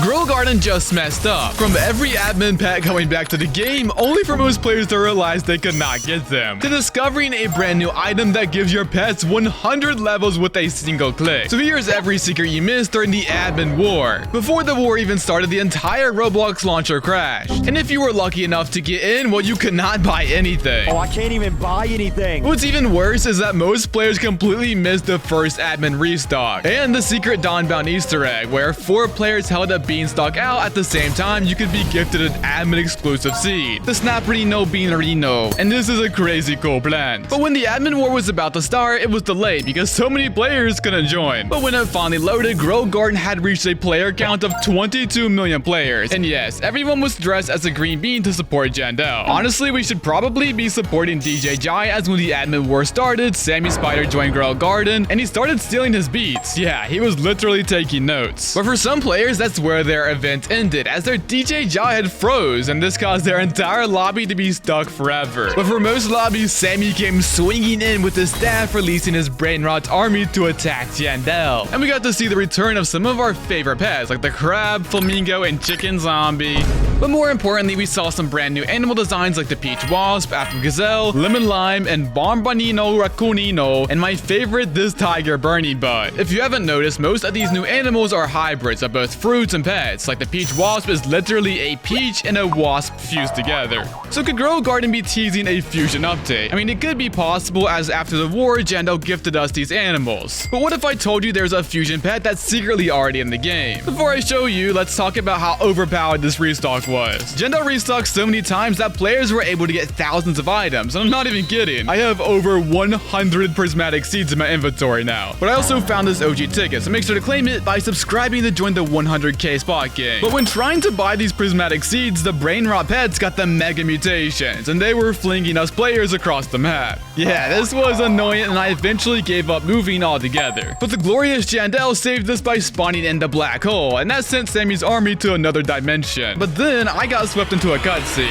Grow Garden just messed up. From every admin pet coming back to the game, only for most players to realize they could not get them, to discovering a brand new item that gives your pets 100 levels with a single click. So here's every secret you missed during the admin war. Before the war even started, the entire Roblox launcher crashed. And if you were lucky enough to get in, well, you could not buy anything. Oh, I can't even buy anything. What's even worse is that most players completely missed the first admin restock and the secret Dawnbound Easter egg, where 4 players held a beanstalk out at the same time. You could be gifted an admin exclusive seed, the Snapperino Beanerino, and this is a crazy cool blend. But when the admin war was about to start, it was delayed because so many players couldn't join. But when it finally loaded, Grow Garden had reached a player count of 22 million players. And yes, everyone was dressed as a green bean to support Jando. Honestly, we should probably be supporting DJ Jai, as when the admin war started, Sammy Spider joined Grow Garden and he started stealing his beats. Yeah, he was literally taking notes. But for some players, that's where their event ended, as their DJ Jai had froze, and this caused their entire lobby to be stuck forever. But for most lobbies, Sammy came swinging in with his staff, releasing his brainrot army to attack Jandel. And we got to see the return of some of our favorite pets, like the crab, flamingo, and chicken zombie. But more importantly, we saw some brand new animal designs like the peach wasp, apple gazelle, lemon lime, and bombonino raccoonino, and my favorite, this tiger Bernie bud. If you haven't noticed, most of these new animals are hybrids of both fruits and pets, like the peach wasp is literally a peach and a wasp fused together. So could Grow Garden be teasing a fusion update? I mean, it could be possible, as after the war, Jando gifted us these animals. But what if I told you there's a fusion pet that's secretly already in the game? Before I show you, let's talk about how overpowered this restock was. Jando restocked so many times that players were able to get thousands of items, and I'm not even kidding. I have over 100 prismatic seeds in my inventory now. But I also found this OG ticket, so make sure to claim it by subscribing to join the 100k spot game. But when trying to buy these prismatic seeds, the brainrot pets got the mega mutations, and they were flinging us players across the map. Yeah, this was annoying, and I eventually gave up moving altogether. But the glorious Jandel saved us by spawning in the black hole, and that sent Sammy's army to another dimension. But then I got swept into a cutscene,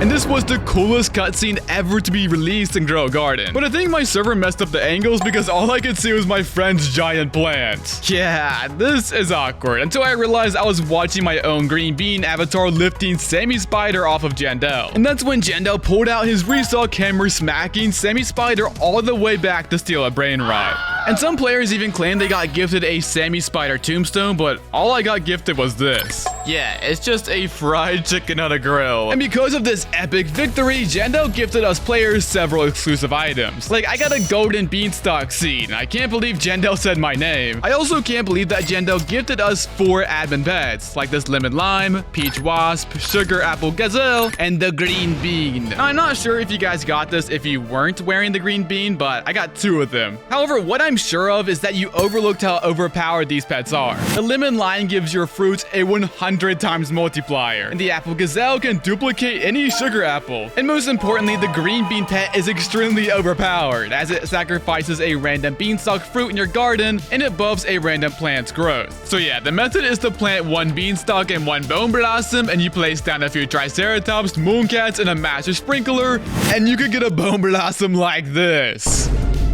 and this was the coolest cutscene ever to be released in Grow Garden. But I think my server messed up the angles because all I could see was my friend's giant plant. Yeah, this is awkward, until I realized I was watching my own green bean avatar lifting Sammy Spider off of Jandel. And that's when Jandel pulled out his restock hammer, smacking Sammy Spider all the way back to steal a brainrot. And some players even claim they got gifted a Sammy Spider tombstone, but all I got gifted was this. Yeah, it's just a fried chicken on a grill. And because of this epic victory, Jando gifted us players several exclusive items. Like, I got a golden beanstalk seed, and I can't believe Jandel said my name. I also can't believe that Jando gifted us 4 admin pets, like this lemon lime, peach wasp, sugar apple gazelle, and the green bean. Now, I'm not sure if you guys got this if you weren't wearing the green bean, but I got 2 of them. However, what I'm sure of is that you overlooked how overpowered these pets are. The lemon lime gives your fruits a 100 times multiplier, and the apple gazelle can duplicate any sugar apple. And most importantly, the green bean pet is extremely overpowered, as it sacrifices a random beanstalk fruit in your garden and it buffs a random plant's growth. So yeah, the method is to plant 1 beanstalk and 1 bone blossom, and you place down a few triceratops, mooncats, and a master sprinkler, and you could get a bone blossom like this.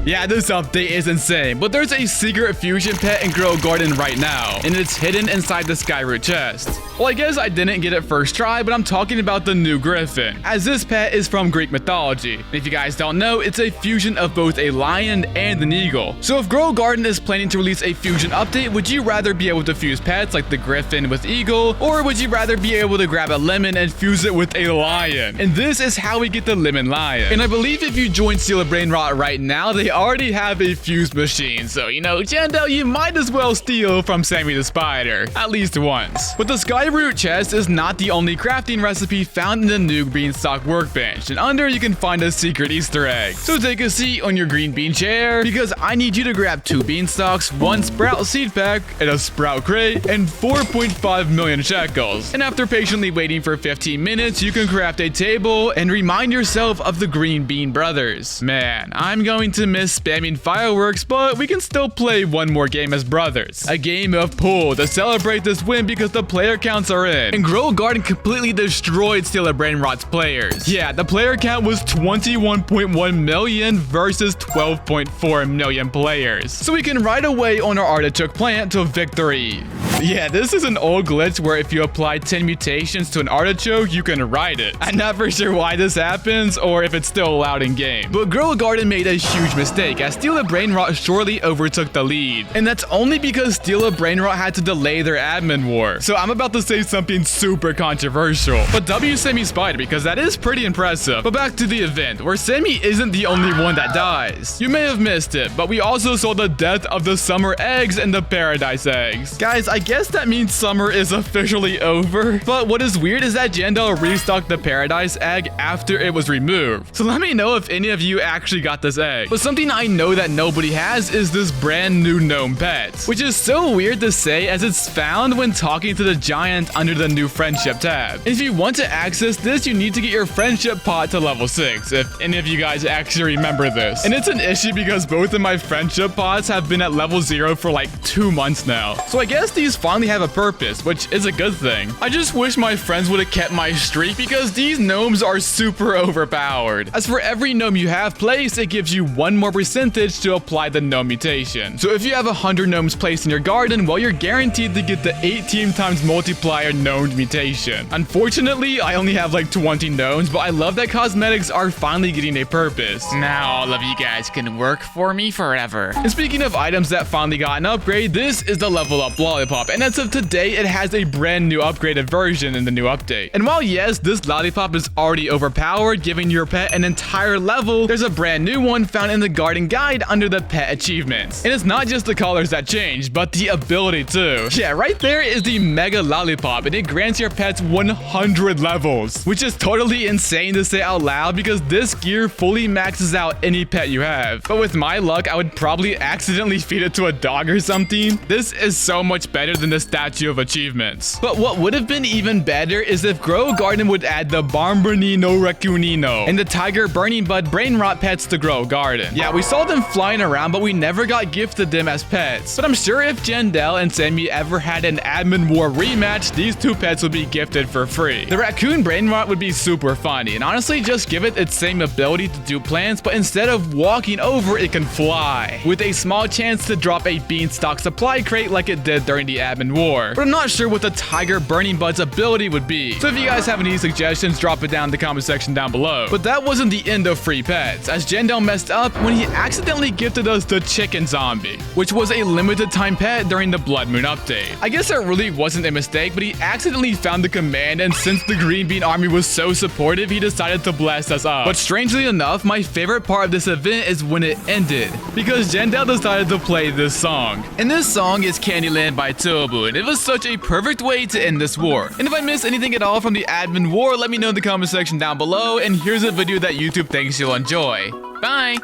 Yeah, this update is insane, but there's a secret fusion pet in Grow Garden right now, and it's hidden inside the Skyroot chest. Well, I guess I didn't get it first try, but I'm talking about the new griffin, as this pet is from Greek mythology. And if you guys don't know, it's a fusion of both a lion and an eagle. So if Grow Garden is planning to release a fusion update, would you rather be able to fuse pets like the griffin with eagle, or would you rather be able to grab a lemon and fuse it with a lion? And this is how we get the lemon lion. And I believe if you join Steal a Brainrot right now, they already have a fused machine, so you know, Jando, you might as well steal from Sammy the Spider, at least once. But the Skyroot chest is not the only crafting recipe found in the new beanstalk workbench, and under you can find a secret Easter egg. So take a seat on your green bean chair, because I need you to grab 2 beanstalks, 1 sprout seed pack, and a sprout crate, and 4.5 million shekels. And after patiently waiting for 15 minutes, you can craft a table and remind yourself of the Green Bean Brothers. Man, I'm going to miss spamming fireworks, but we can still play one more game as brothers. A game of pool to celebrate this win, because the player count counts are in, and Grow a Garden completely destroyed Stealer Brainrot's players. Yeah, the player count was 21.1 million versus 12.4 million players. So we can right away on our artichoke plant to victory. Yeah, this is an old glitch where if you apply 10 mutations to an artichoke, you can ride it. I'm not for sure why this happens or if it's still allowed in game. But Grow a Garden made a huge mistake as Stealer Brainrot shortly overtook the lead. And that's only because Stealer Brainrot had to delay their admin war. So I'm about to say something super controversial. But W Sammy Spider because that is pretty impressive. But back to the event where Sammy isn't the only one that dies. You may have missed it, but we also saw the death of the summer eggs and the paradise eggs. Guys, I guess that means summer is officially over. But what is weird is that Jando restocked the paradise egg after it was removed. So let me know if any of you actually got this egg. But something I know that nobody has is this brand new gnome pet, which is so weird to say as it's found when talking to the giant under the new friendship tab. If you want to access this, you need to get your friendship pot to level 6, if any of you guys actually remember this. And it's an issue because both of my friendship pots have been at level 0 for like 2 months now. So I guess these finally have a purpose, which is a good thing. I just wish my friends would have kept my streak because these gnomes are super overpowered. As for every gnome you have placed, it gives you 1 more percentage to apply the gnome mutation. So if you have 100 gnomes placed in your garden, well, you're guaranteed to get the 18 times multiplier gnome mutation. Unfortunately, I only have like 20 gnomes, but I love that cosmetics are finally getting a purpose. Now all of you guys can work for me forever. And speaking of items that finally got an upgrade, this is the level up lollipop. And as of today, it has a brand new upgraded version in the new update. And while yes, this lollipop is already overpowered, giving your pet an entire level, there's a brand new one found in the garden guide under the pet achievements. And it's not just the colors that change, but the ability too. Yeah, right there is the mega lollipop, and it grants your pets 100 levels, which is totally insane to say out loud because this gear fully maxes out any pet you have. But with my luck, I would probably accidentally feed it to a dog or something. This is so much better than the statue of achievements. But what would have been even better is if Grow a Garden would add the Bombernino Recunino and the Tiger Burning Bud Brainrot pets to Grow a Garden. Yeah, we saw them flying around, but we never got gifted them as pets. But I'm sure if Jandel and Sammy ever had an admin war rematch, these 2 pets would be gifted for free. The Raccoon Brainrot would be super funny, and honestly, just give it its same ability to do plants, but instead of walking over, it can fly, with a small chance to drop a beanstalk supply crate like it did during the admin war. But I'm not sure what the Tiger Burning Bud's ability would be. So if you guys have any suggestions, drop it down in the comment section down below. But that wasn't the end of free pets, as Jandel messed up when he accidentally gifted us the Chicken Zombie, which was a limited time pet during the Blood Moon update. I guess that really wasn't a mistake, but he accidentally found the command, and since the Green Bean Army was so supportive, he decided to blast us up. But strangely enough, my favorite part of this event is when it ended, because Jandel decided to play this song. And this song is Candyland by Tobu, and it was such a perfect way to end this war. And if I missed anything at all from the admin war, let me know in the comment section down below, and here's a video that YouTube thinks you'll enjoy. Bye!